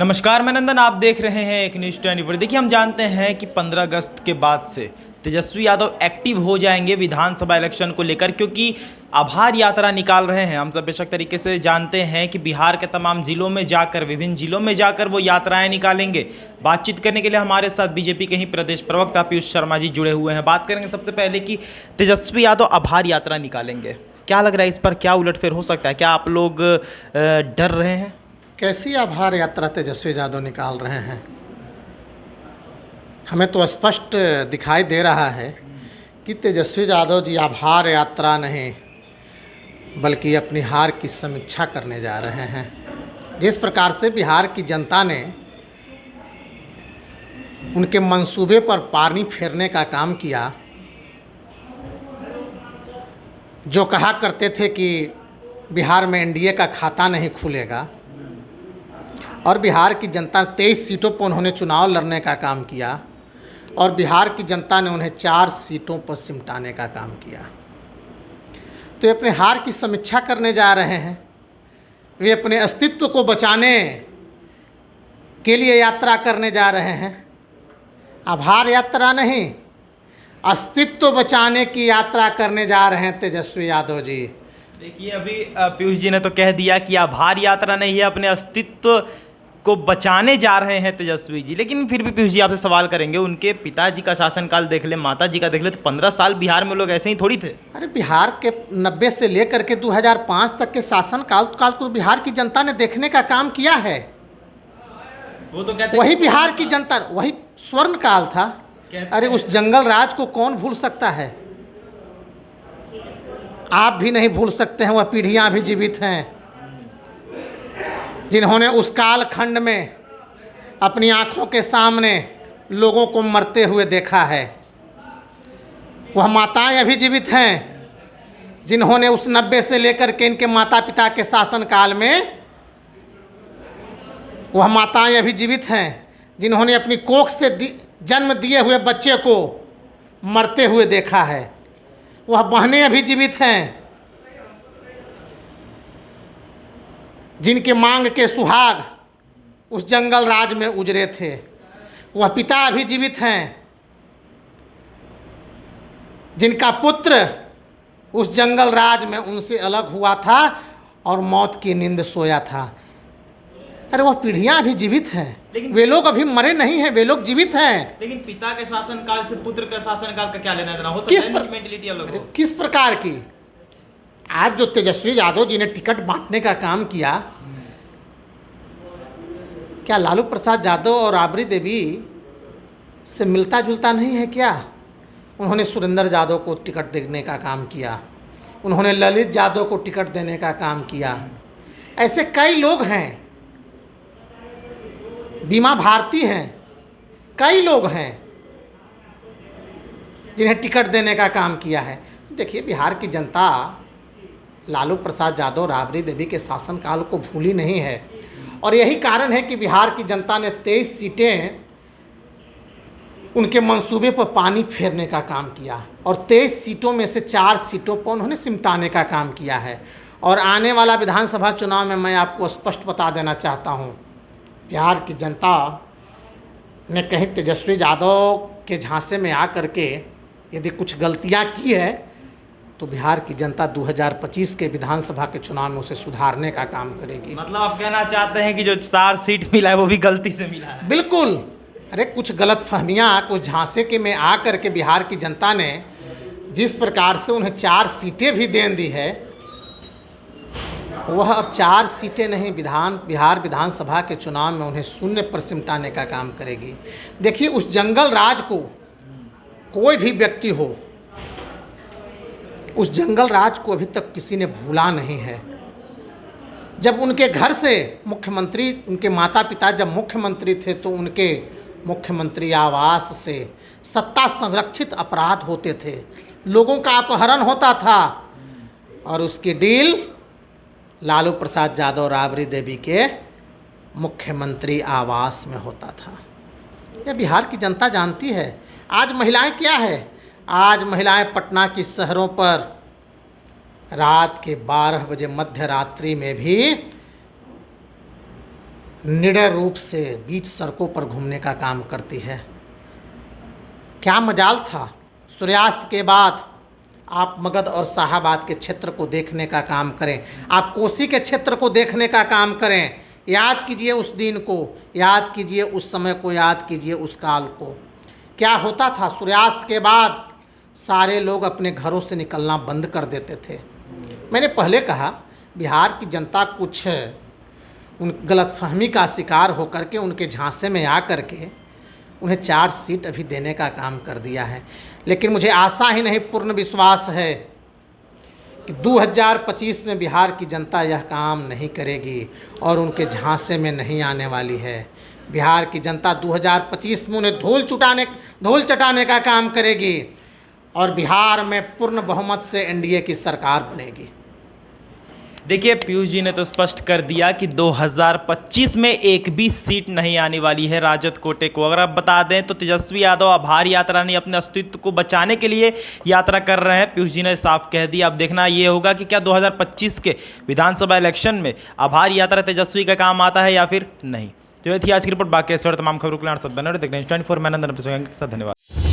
नमस्कार, मैं नंदन। आप देख रहे हैं एक न्यूज़ 24। देखिए, हम जानते हैं कि 15 अगस्त के बाद से तेजस्वी यादव एक्टिव हो जाएंगे विधानसभा इलेक्शन को लेकर, क्योंकि आभार यात्रा निकाल रहे हैं। हम सब बेशक तरीके से जानते हैं कि बिहार के तमाम जिलों में जाकर, विभिन्न जिलों में जाकर वो यात्राएं निकालेंगे। बातचीत करने के लिए हमारे साथ बीजेपी के ही प्रदेश प्रवक्ता पीयूष शर्मा जी जुड़े हुए हैं। बात करेंगे सबसे पहले कि तेजस्वी यादव आभार यात्रा निकालेंगे, क्या लग रहा है इस पर, क्या उलटफेर हो सकता है? क्या आप लोग डर रहे हैं? कैसी आभार यात्रा तेजस्वी यादव निकाल रहे हैं? हमें तो स्पष्ट दिखाई दे रहा है कि तेजस्वी यादव जी आभार यात्रा नहीं बल्कि अपनी हार की समीक्षा करने जा रहे हैं। जिस प्रकार से बिहार की जनता ने उनके मंसूबे पर पानी फेरने का काम किया, जो कहा करते थे कि बिहार में एनडीए का खाता नहीं खुलेगा, और बिहार की जनता 23 सीटों पर उन्होंने चुनाव लड़ने का काम किया और बिहार की जनता ने उन्हें 4 सीटों पर सिमटाने का काम किया। तो ये अपने हार की समीक्षा करने जा रहे हैं। वे अपने अस्तित्व को बचाने के लिए यात्रा करने जा रहे हैं। आभार यात्रा नहीं, अस्तित्व बचाने की यात्रा करने जा रहे हैं तेजस्वी यादव जी। देखिए, अभी पीयूष जी ने तो कह दिया कि आभार यात्रा नहीं है, अपने अस्तित्व को बचाने जा रहे हैं तेजस्वी जी। लेकिन फिर भी पीयूष जी आपसे सवाल करेंगे, उनके पिताजी का शासनकाल देख ले, माता जी का देख ले, तो 15 साल बिहार में लोग ऐसे ही थोड़ी थे। अरे बिहार के 90 से लेकर के 2005 तक के शासनकाल को बिहार की जनता ने देखने का काम किया है। वो तो कहते वही बिहार की जनता, वही स्वर्ण काल था। अरे उस जंगल राज को कौन भूल सकता है? आप भी नहीं भूल सकते हैं, वह पीढ़ियां भी जीवित हैं जिन्होंने उस काल खंड में अपनी आंखों के सामने लोगों को मरते हुए देखा है। वह माताएं अभी जीवित हैं जिन्होंने उस 90 से लेकर के इनके माता पिता के शासनकाल में, वह माताएं अभी जीवित हैं जिन्होंने अपनी कोख से जन्म दिए हुए बच्चे को मरते हुए देखा है। वह बहनें अभी जीवित हैं जिनके मांग के सुहाग उस जंगल राज में उजरे थे। वह पिता अभी जीवित हैं जिनका पुत्र उस जंगल राज में उनसे अलग हुआ था और मौत की नींद सोया था। अरे वह पीढ़ियां अभी जीवित हैं, लेकिन वे लोग अभी मरे नहीं हैं, वे लोग जीवित हैं। लेकिन पिता के शासनकाल से पुत्र का शासनकाल का क्या लेना देना? हो सकता है मेंटलिटी अलग हो। किस प्रकार की? आज जो तेजस्वी यादव जी ने टिकट बांटने का काम किया, क्या लालू प्रसाद यादव और राबड़ी देवी से मिलता जुलता नहीं है क्या? उन्होंने सुरेंद्र यादव को टिकट देने का काम किया, उन्होंने ललित यादव को टिकट देने का काम किया। ऐसे कई लोग हैं, बीमा भारती हैं, कई लोग हैं जिन्हें टिकट देने का काम किया है। देखिए, बिहार की जनता लालू प्रसाद यादव, राबड़ी देवी के शासनकाल को भूली नहीं है, और यही कारण है कि बिहार की जनता ने 23 सीटें उनके मंसूबे पर पानी फेरने का काम किया और 23 सीटों में से 4 सीटों पर उन्होंने सिमटाने का काम किया है। और आने वाला विधानसभा चुनाव में मैं आपको स्पष्ट बता देना चाहता हूँ, बिहार की जनता ने कहीं तेजस्वी यादव के झांसे में आकर के यदि कुछ गलतियाँ की है तो बिहार की जनता 2025 के विधानसभा के चुनाव में उसे सुधारने का काम करेगी। मतलब आप कहना चाहते हैं कि जो 4 सीट मिला है वो भी गलती से मिला है? बिल्कुल। अरे कुछ गलतफहमियां, कुछ झांसे के में आकर के बिहार की जनता ने जिस प्रकार से उन्हें 4 सीटें भी दे दी है, वह अब 4 सीटें नहीं, बिहार विधानसभा के चुनाव में उन्हें 0 पर सिमटाने का काम करेगी। देखिए, उस जंगल राज को कोई भी व्यक्ति हो, उस जंगल राज को अभी तक किसी ने भूला नहीं है। जब उनके घर से मुख्यमंत्री, उनके माता पिता जब मुख्यमंत्री थे तो उनके मुख्यमंत्री आवास से सत्ता संरक्षित अपराध होते थे, लोगों का अपहरण होता था, और उसकी डील लालू प्रसाद यादव, राबड़ी देवी के मुख्यमंत्री आवास में होता था। यह बिहार की जनता जानती है। आज महिलाएं क्या है? आज महिलाएं पटना की शहरों पर रात के 12 बजे मध्य रात्रि में भी निडर रूप से बीच सड़कों पर घूमने का काम करती है। क्या मजाल था, सूर्यास्त के बाद आप मगध और शाहाबाद के क्षेत्र को देखने का काम करें, आप कोसी के क्षेत्र को देखने का काम करें। याद कीजिए उस दिन को, याद कीजिए उस समय को, याद कीजिए उस काल को। क्या होता था, सूर्यास्त के बाद सारे लोग अपने घरों से निकलना बंद कर देते थे। मैंने पहले कहा बिहार की जनता कुछ उन गलतफहमी का शिकार होकर के उनके झांसे में आ कर के उन्हें 4 सीट अभी देने का काम कर दिया है। लेकिन मुझे आशा ही नहीं, पूर्ण विश्वास है कि 2025 में बिहार की जनता यह काम नहीं करेगी और उनके झांसे में नहीं आने वाली है। बिहार की जनता 2025 में उन्हें धूल चटाने का काम करेगी और बिहार में पूर्ण बहुमत से एनडीए की सरकार बनेगी। देखिए पीयूष जी ने तो स्पष्ट कर दिया कि 2025 में एक भी सीट नहीं आने वाली है राजद कोटे को। अगर आप बता दें तो तेजस्वी यादव आभार यात्रा नहीं, अपने अस्तित्व को बचाने के लिए यात्रा कर रहे हैं। पीयूष जी ने साफ कह दिया। अब देखना ये होगा कि क्या 2025 के विधानसभा इलेक्शन में आभार यात्रा तेजस्वी का काम आता है या फिर नहीं। तो ये थी आज की रिपोर्ट। बाकी ऐसे और तमाम खबरों के लिए आप सब बने रहे। देखते हैं 24 मैं नंदन के साथ। धन्यवाद।